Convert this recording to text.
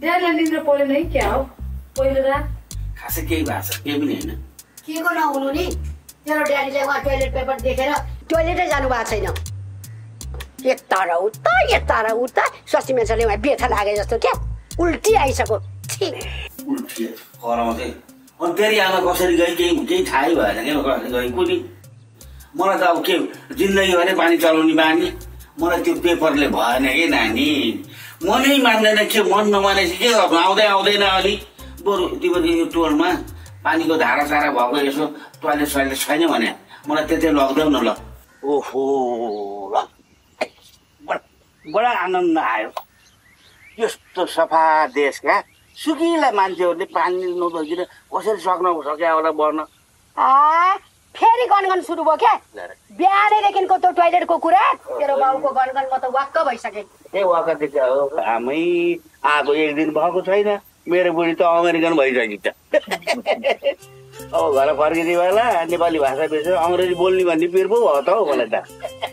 ड्याडीलाई निद्रा परेन है क्या हो पहिलो रात खासै केही भएको छ केही पनि होइन के को नहुनु नि तेरो ड्याडीले उहाँ टोइलेट पेपर देखेर टोइलेटै जानु भएको छैन यता र उता स्वास्थ्य मान्छेले उहाँ बेथा लागे जस्तो क्या उल्टी आइसक्यो उल्टी कराउँदै अनि तेरि आमा कसरी गई केही थाहै भएन क्या कसरी गई कुनी मलाई त अब के जिन्दगीभरि पानी चलाउने बानी मलाई त्यो पेपरले भएन है नानी मनै मान्दैन के मन नमानेपछि के गर्नु आउँदैन अलि बरु तिमीले यो टोलमा पानीको धारा सारा भएको यसो टोइलेट छैन भने मलाई त्यतै लग्दैन न ल ओहो ल बडा आनन्द आयो यस्तो सफा देशका सुकिला मान्छेहरूले पानी नबोकिन कसरी सक्या होला बढ्न फेरि गनगन सुरु भयो क्या बिहानैदेखिको त्यो टोइलेटको कुरा तेरो बाउको गनगन म त वाक्क भइसकेँ ए वाक्क देख्छ हो आमै आएको एक दिन भएको छैन मेरो बुढी त अमेरिकन भइसक्यो त अब घर फर्किने बेला नेपाली भाषा बिर्सेर अङ्ग्रेजी बोल्ने भन्ने पिर पो भयो त हौ मलाई त